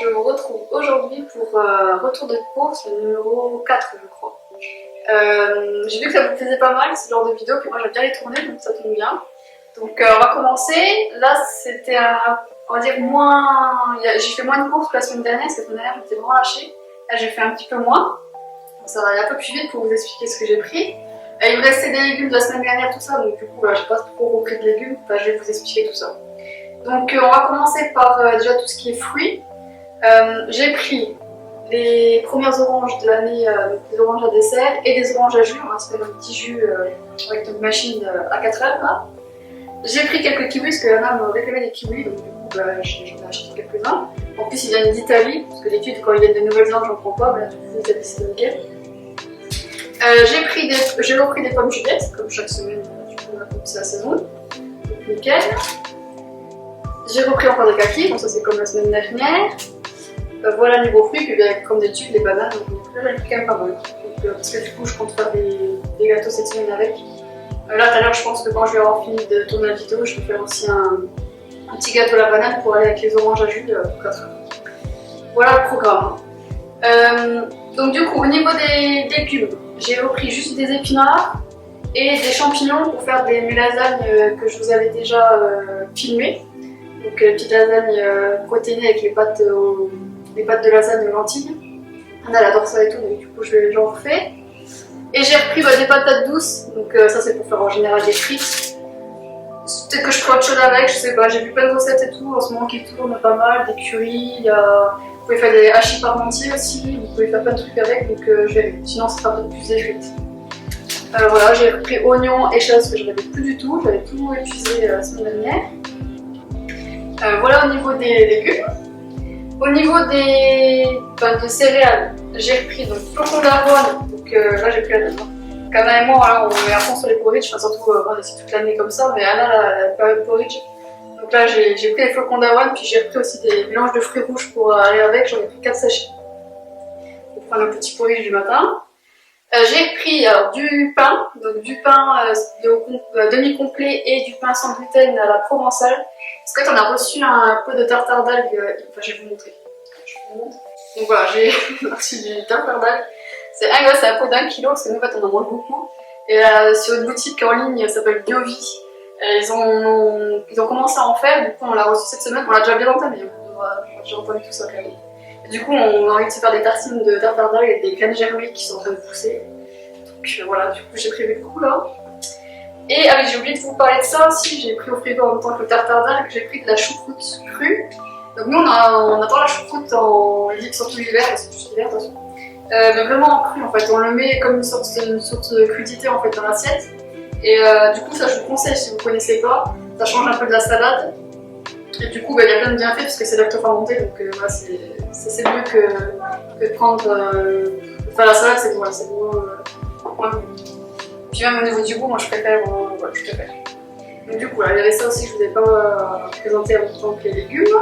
je vous retrouve aujourd'hui pour retour de course, le numéro 4 je crois. J'ai vu que ça vous plaisait pas mal ce genre de vidéo, puis moi j'aime bien les tourner donc ça tombe bien. Donc on va commencer. Là c'était on va dire moins... J'ai fait moins de courses que la semaine dernière, parce que la semaine dernière j'étais vraiment lâchée. Là j'ai fait un petit peu moins. Donc, ça va aller un peu plus vite pour vous expliquer ce que j'ai pris. Il me restait des légumes de la semaine dernière, tout ça, donc du coup j'ai pas trop repris de légumes, enfin, je vais vous expliquer tout ça. Donc on va commencer par déjà tout ce qui est fruits. J'ai pris les premières oranges de l'année, des oranges à dessert et des oranges à jus. On va se faire un petit jus avec une machine à 4 heures là. J'ai pris quelques kiwis parce que Anna me réclamait des kiwis, donc du coup j'en ai acheté quelques-uns. En plus ils viennent d'Italie, parce que d'habitude quand ils viennent de Nouvelle-Zélande j'en prends pas, mais là du coup l'Italie c'est nickel. J'ai repris des pommes Juliette, comme chaque semaine, du coup c'est la saison, donc nickel. J'ai repris encore des kakis, donc ça c'est comme la semaine dernière. Voilà niveau fruits, puis bien, comme d'habitude les bananes, donc là j'en ai pris quand même pas mal. Donc, parce que du coup je compte faire des gâteaux cette semaine avec. Là tout à l'heure je pense que quand je vais avoir fini de tourner la vidéo, je vais faire aussi un petit gâteau à la banane pour aller avec les oranges à jus pour 4 heures. Voilà le programme. Donc du coup au niveau des légumes, j'ai repris juste des épinards et des champignons pour faire mes lasagnes que je vous avais déjà filmées. Donc petite lasagne protéinée avec les pâtes de lasagne aux lentilles. Anna elle adore ça et tout, donc du coup j'en refais. Et j'ai repris des patates douces, donc ça c'est pour faire en général des frites. Peut-être que je ferai autre chose avec, je sais pas, j'ai vu plein de recettes et tout en ce moment qui tournent pas mal, des currys, vous pouvez faire des hachis parmentiers aussi, vous pouvez faire plein de trucs avec, donc je verrai. Sinon ça sera peut-être plus des frites. Voilà, j'ai repris oignons et choses que je n'avais plus du tout, j'avais tout épuisé la semaine dernière. Voilà au niveau des légumes. Au niveau des céréales, j'ai repris donc flocons d'avoine, donc là j'ai pris la deuxième. Donc Anna et moi, là, on est à fond sur les porridge, enfin surtout c'est toute l'année comme ça, mais Anna elle a pas eu de porridge. Donc là j'ai pris les flocons d'avoine, puis j'ai repris aussi des mélanges de fruits rouges pour aller avec, j'en ai pris 4 sachets. Pour prendre un petit porridge du matin. J'ai pris du pain, donc du pain demi-complet et du pain sans gluten à la provençale. Parce qu'on a reçu un peu de tartare d'algues, enfin je vais vous montrer. Donc voilà, j'ai reçu du tartare d'algues. C'est un pot d'1 kilo, parce que nous en fait on en mange beaucoup. Et sur une boutique en ligne, ça s'appelle Biovie. Ils ont commencé à en faire, du coup on l'a reçu cette semaine, on l'a déjà bien entamé, on a déjà entamé tout ça quand même. Du coup, on a envie de se faire des tartines de tartare d'algues avec des graines germées qui sont en train de pousser. Donc voilà, du coup j'ai prévu le coup là. Et j'ai oublié de vous parler de ça aussi, j'ai pris au frigo en même temps que le tartare d'algues, j'ai pris de la choucroute crue. Donc nous on adore la choucroute surtout l'hiver, c'est plus l'hiver de toute façon. Mais vraiment en cru en fait, on le met comme une sorte de crudité en fait dans l'assiette. Et du coup ça je vous conseille si vous ne connaissez pas, ça change un peu de la salade. Et du coup, il y a plein de bienfaits parce que c'est lacto-fermenté, donc voilà, c'est mieux que de prendre. Enfin, la salade, c'est bon, c'est bon. Puis même au niveau du goût, moi je préfère. Voilà, je préfère. Donc, du coup, il y avait ça aussi que je ne vous ai pas présenté en même temps que les légumes.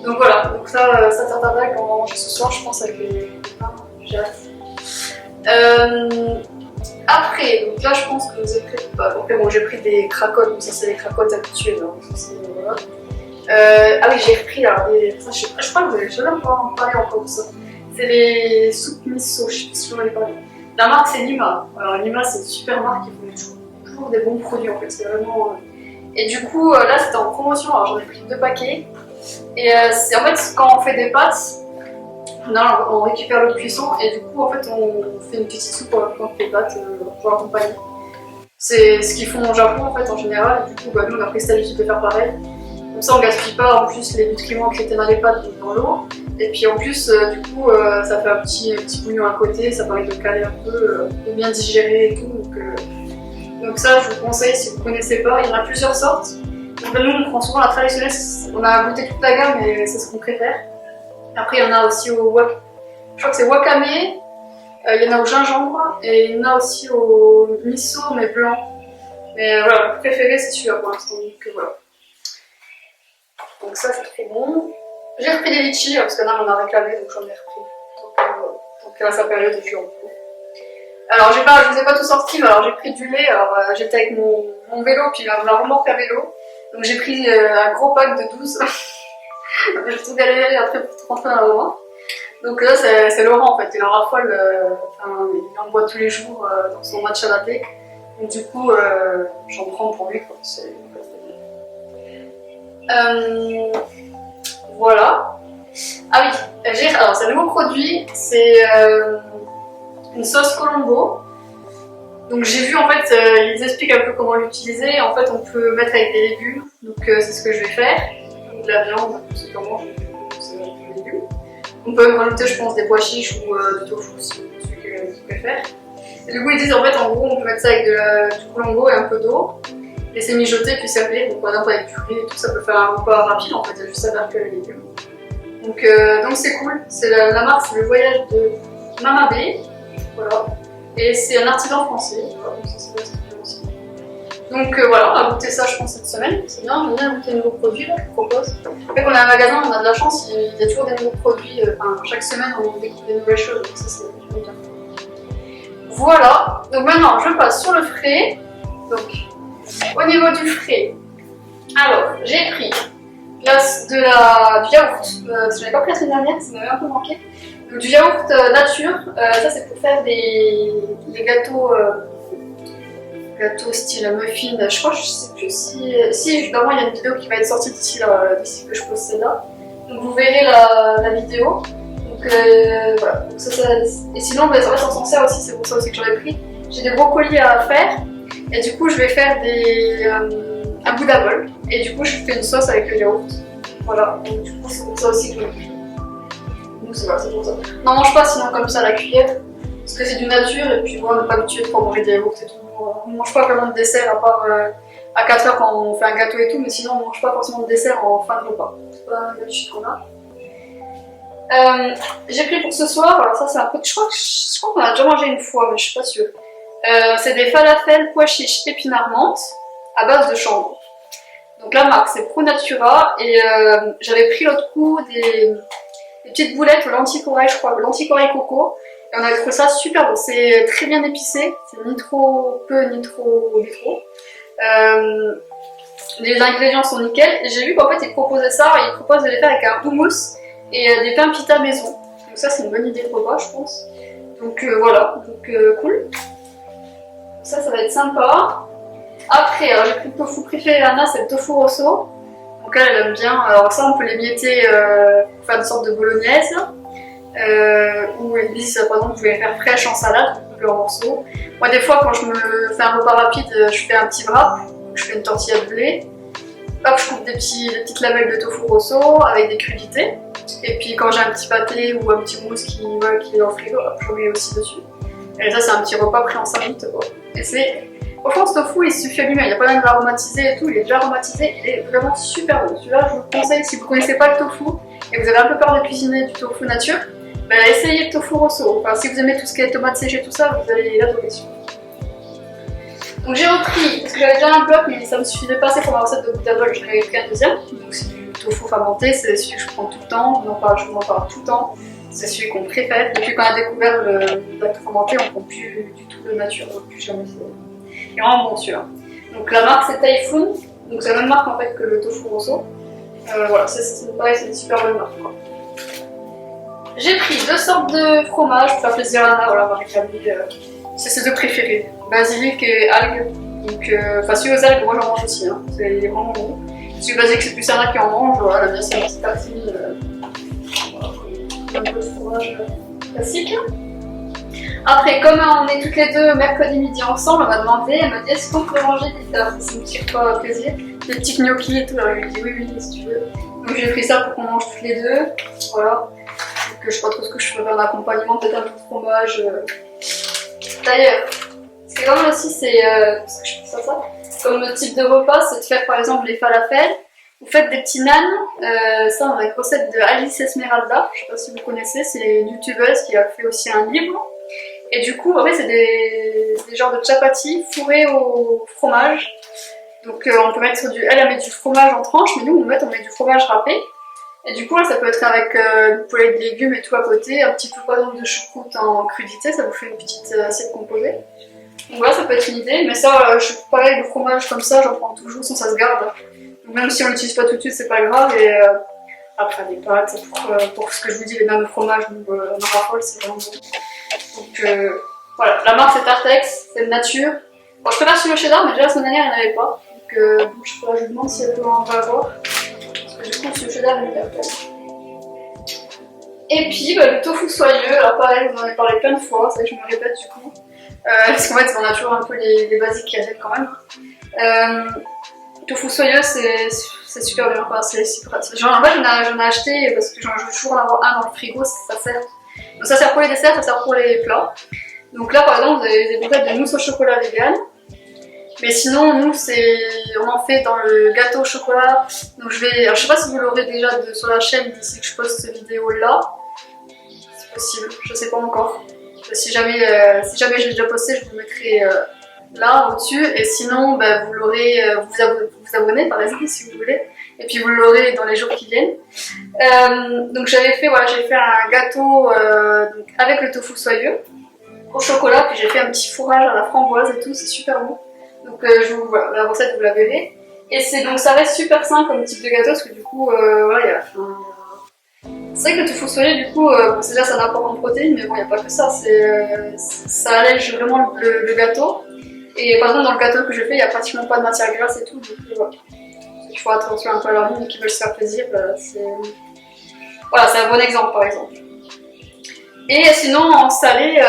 Donc voilà, donc ça tartare d'algues, on va manger ce soir, je pense, avec les pains. J'ai hâte. Après, donc là je pense que vous avez pris. Après, bon, j'ai pris des cracottes, donc ça c'est les cracottes habituelles. Voilà. Ah oui, j'ai repris là. Je crois que je vais même pas en parler encore de ça. C'est les soupes miso, je sais pas si j'en ai parlé. La marque c'est Lima. Alors Lima c'est une super marque, ils font toujours des bons produits en fait. C'est vraiment. Et du coup, là c'était en promotion, alors j'en ai pris 2 paquets. Et c'est en fait quand on fait des pâtes. On récupère l'eau de cuisson et du coup en fait on fait une petite soupe avec les pâtes pour accompagner. C'est ce qu'ils font au Japon en fait en général et du coup nous on a pris cette habitude de faire pareil. Comme ça on gaspille pas en plus les nutriments qui étaient dans les pâtes dans l'eau. Et puis en plus du coup ça fait un petit bouillon à côté, ça permet de caler un peu, de bien digérer et tout. Donc ça je vous conseille si vous ne connaissez pas, il y en a plusieurs sortes. Donc nous on prend souvent la traditionnelle, on a goûté toute la gamme et c'est ce qu'on préfère. Après, il y en a aussi je crois que c'est wakame, il y en a au gingembre et il y en a aussi au miso mais blanc. Mais voilà, mon préféré c'est celui-là pour l'instant. Donc voilà. Donc ça c'est très bon. J'ai repris des litchis parce que là on a réclamé donc j'en ai repris. Donc là sa période est en cours. Alors je vous ai pas tout sorti, mais alors j'ai pris du lait. Alors j'étais avec mon vélo puis on a remorqué à vélo. Donc j'ai pris un gros pack de 12. J'ai tout galéré après pour rentrer dans la baignoire. Donc là, c'est Laurent en fait, il en raffole, il en boit tous les jours dans son matcha latte. Donc du coup, j'en prends pour lui, quoi. Voilà. Ah oui, alors c'est un nouveau produit, c'est une sauce Colombo. Donc j'ai vu en fait, ils expliquent un peu comment l'utiliser. En fait, on peut mettre avec des légumes, donc c'est ce que je vais faire. Donc, de la viande, c'est comment c'est des légumes. On peut même rajouter, je pense, des pois chiches ou du tofu si c'est celui que je préfère. Et du coup, ils disent en fait, en gros, on peut mettre ça avec du Colombo et un peu d'eau, laisser mijoter puis servir. Donc par exemple avec du riz et tout, ça peut faire un repas rapide en fait, il y a juste à faire que les légumes. Donc c'est cool, c'est la marque, c'est le voyage de Mamabé, voilà. Et c'est un artisan français, voilà, donc ça doit être bien aussi. Donc voilà, on va goûter ça je pense cette semaine, c'est bien, on vient goûter de nouveaux produits là, je vous propose. Fait qu'on a un magasin, on a de la chance, il y a toujours des nouveaux produits, chaque semaine on découvre des nouvelles choses, donc ça c'est bien. Voilà, donc maintenant je passe sur le frais. Donc au niveau du frais, alors j'ai pris du yaourt, parce que j'avais pas pris la semaine dernière, ça m'avait un peu manqué. Donc, du yaourt nature, ça c'est pour faire des gâteaux, gâteaux style muffin. Je crois, je sais plus si normalement il y a une vidéo qui va être sortie d'ici que je pose celle-là. Donc vous verrez la vidéo. Donc voilà. Donc, et sinon, en fait, on s'en sert aussi, c'est pour ça aussi que j'en ai pris. J'ai des brocolis à faire, et du coup je vais faire un Buddha bol. Et du coup, je fais une sauce avec le yaourt. Voilà, donc du coup, c'est pour ça aussi que je l'ai pris. Donc c'est pour ça. N'en mange pas sinon comme ça à la cuillère, parce que c'est du nature et puis moi, on n'est pas habitué de manger des yaourts et tout. On ne mange pas vraiment de dessert à part à 4h quand on fait un gâteau et tout, mais sinon on ne mange pas forcément de dessert en fin de repas. C'est pas l'habitude qu'on a. J'ai pris pour ce soir, alors ça c'est un peu. Je crois qu'on a déjà mangé une fois, mais je suis pas sûre. C'est des falafels pois chiches épinards menthe à base de chanvre. Donc la marque c'est Pro Natura et j'avais pris l'autre coup des petites boulettes aux lentilles corail, je crois, lentilles corail coco. Et on a trouvé ça super bon, c'est très bien épicé, c'est ni trop peu ni trop. Les ingrédients sont nickel et j'ai vu qu'en fait ils proposaient ça, ils proposent de les faire avec un houmous et des pains pita maison. Donc ça c'est une bonne idée de repas je pense. Donc voilà, donc cool. Ça va être sympa. Après, j'ai pris le tofu préféré d'Anna, c'est le tofu rosso. Donc elle aime bien. Alors ça, on peut l'émietter pour faire une sorte de bolognaise. Ou ils disent, par exemple, vous pouvez faire fraîche en salade, le morceau. Moi, des fois, quand je me fais un repas rapide, je fais un petit wrap. Je fais une tortilla de blé. Hop, je coupe des petites lamelles de tofu rosso avec des crudités. Et puis quand j'ai un petit pâté ou un petit mousse qui est dans le frigo, hop, je mets aussi dessus. Et ça, c'est un petit repas pris en 5 minutes. Quoi. Et c'est. Franchement, ce tofu il suffit à lui-même, il n'y a pas besoin de l'aromatiser et tout, il est déjà aromatisé, il est vraiment super bon. Celui-là, je vous le conseille si vous ne connaissez pas le tofu et vous avez un peu peur de cuisiner du tofu nature, ben, essayez le tofu rosso. Enfin, si vous aimez tout ce qui est tomates séchées, tout ça, vous allez l'adorer celui-là. Donc j'ai repris, parce que j'avais déjà un bloc, mais ça me suffisait pas assez pour ma recette de Buddha bol, j'en avais pris un deuxième. Donc c'est du tofu fermenté, c'est celui que je prends tout le temps, je m'en parle tout le temps. C'est celui qu'on préfère. Depuis qu'on a découvert le lacto fermenté, on ne prend plus du tout de nature, plus jamais. Il est vraiment bon celui-là. Donc la marque c'est Typhoon, donc c'est la même marque en fait que le tofu rosso. Voilà, c'est pareil, c'est une super bonne marque. J'ai pris 2 sortes de fromage pour faire plaisir à Anna, voilà, avec la famille. C'est ses 2 préférés, basilic et algues. Donc, celui aux algues, moi j'en mange aussi, hein. C'est vraiment bon. Celui basilic, c'est plus Anna qui en mange, voilà, bien c'est une petite tartine. Voilà, un peu de fromage classique. Après, comme on est toutes les deux mercredi midi ensemble, on m'a demandé, elle m'a dit est-ce qu'on peut manger des tartes, c'est un petit repas plaisir, des petits gnocchis et tout, alors je lui ai dit oui, si tu veux. Donc j'ai pris ça pour qu'on mange toutes les deux, voilà. Donc je sais pas trop ce que je ferais en accompagnement, peut-être un peu de fromage. D'ailleurs, ce qui est quand même aussi, c'est, parce que je fais ça, comme le type de repas, c'est de faire par exemple les falafels. Vous faites des petits naans, ça on a une recette de Alice Esmeralda, je sais pas si vous connaissez, c'est une youtubeuse qui a fait aussi un livre. Et du coup, en fait, c'est des genres de chapati fourrés au fromage. Donc on peut mettre elle met du fromage en tranches, mais nous on met du fromage râpé. Et du coup là, ça peut être avec une poêlée de légumes et tout à côté, un petit peu par exemple de choucroute en crudité, ça vous fait une petite assiette composée. Donc voilà, ça peut être une idée, mais ça, pareil, le fromage comme ça, j'en prends toujours, sinon ça se garde. Donc même si on l'utilise pas tout de suite, c'est pas grave. Et après des pâtes, pour ce que je vous dis, les mêmes fromages, donc on en raffole, c'est vraiment bon. Donc voilà, la marque c'est Tartex, c'est de nature. Bon, je préfère sur le cheddar, mais déjà la semaine dernière il n'y en avait pas. Donc je me demande si elle peut en avoir. Parce que du coup, sur le cheddar il n'y en a pas. Et puis le tofu soyeux, alors pareil, vous en avez parlé plein de fois, c'est vrai que je me répète du coup. Parce qu'en fait, on a toujours un peu les basiques qui arrivent quand même. Tofu soyeux, c'est super bien, quoi. C'est si pratique. Genre, en fait, j'en ai acheté parce que je veux toujours en avoir un dans le frigo, ça sert. Donc ça sert pour les desserts, ça sert pour les plats. Donc là, par exemple, vous avez des boulettes de mousse au chocolat vegan. Mais sinon, nous, on en fait dans le gâteau au chocolat. Donc alors, je sais pas si vous l'aurez déjà sur la chaîne d'ici que je poste cette vidéo là. C'est possible, je sais pas encore. Si jamais j'ai déjà posté, je vous mettrai là au-dessus. Et sinon, vous l'aurez, vous abonnez par exemple si vous voulez. Et puis vous l'aurez dans les jours qui viennent. Donc j'ai fait un gâteau donc, avec le tofu soyeux au chocolat. Puis j'ai fait un petit fourrage à la framboise et tout, c'est super bon. Donc voilà, la recette vous la verrez. Et donc ça reste super sain comme type de gâteau parce que du coup, voilà, c'est vrai que le tofu soyeux, du coup, c'est déjà ça a un apport en protéines, mais bon, il n'y a pas que ça, ça allège vraiment le gâteau. Et par exemple, dans le gâteau que je fais, il n'y a pratiquement pas de matière grasse et tout, donc voilà. Il faut attention un peu à leur monde qui veulent se faire plaisir, voilà, c'est un bon exemple par exemple. Et sinon, en salé,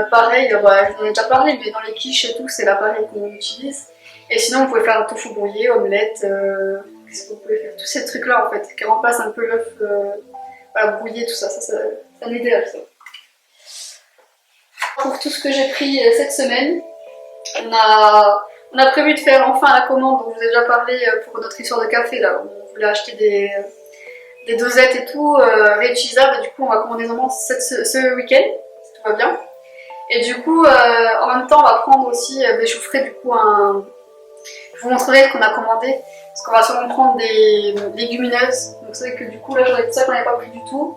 pareil, j'en ai déjà parlé, mais dans les quiches et tout, c'est l'appareil qu'on utilise. Et sinon, vous pouvez faire un tofu brouillé, omelette, qu'est-ce que vous pouvez faire? Tous ces trucs-là en fait, qui remplacent un peu l'œuf. Voilà, brouiller tout ça, c'est un idéal ça. Pour tout ce que j'ai pris cette semaine, on a prévu de faire enfin la commande dont je vous ai déjà parlé pour notre histoire de café là, où on voulait acheter des dosettes et tout réutilisables, et du coup on va commander vraiment ce week-end, si tout va bien. Et du coup en même temps on va prendre aussi, je vous ferai du coup je vous montrerai ce qu'on a commandé, parce qu'on va sûrement prendre des légumineuses. Donc c'est vrai que du coup là j'aurais tout ça qu'on n'avait pas pris du tout.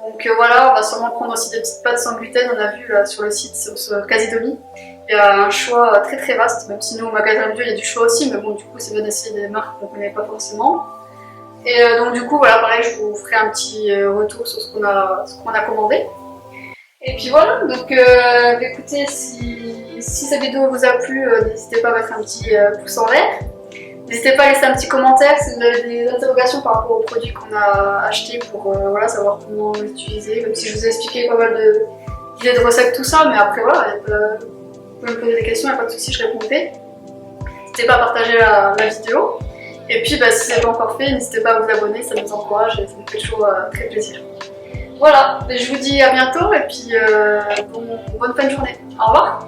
Donc voilà, on va sûrement prendre aussi des petites pâtes sans gluten, on a vu là sur le site, sur Casidomi. Il y a un choix très très vaste, même si nous au magasin bio il y a du choix aussi, mais bon du coup c'est bien d'essayer des marques qu'on ne connaît pas forcément. Et donc du coup voilà, pareil, je vous ferai un petit retour sur ce qu'on a commandé. Et puis voilà, donc écoutez, si cette vidéo vous a plu, n'hésitez pas à mettre un petit pouce en l'air. N'hésitez pas à laisser un petit commentaire si vous avez des interrogations par rapport aux produits qu'on a achetés pour voilà, savoir comment les utiliser. Même si je vous ai expliqué pas mal d'idées de recettes, tout ça, mais après voilà, vous pouvez me poser des questions, il n'y a pas de souci, je répondrai. N'hésitez pas à partager la vidéo. Et puis si ce n'est pas encore fait, n'hésitez pas à vous abonner, ça nous encourage et ça nous fait toujours très plaisir. Voilà, je vous dis à bientôt et puis bonne fin de journée. Au revoir.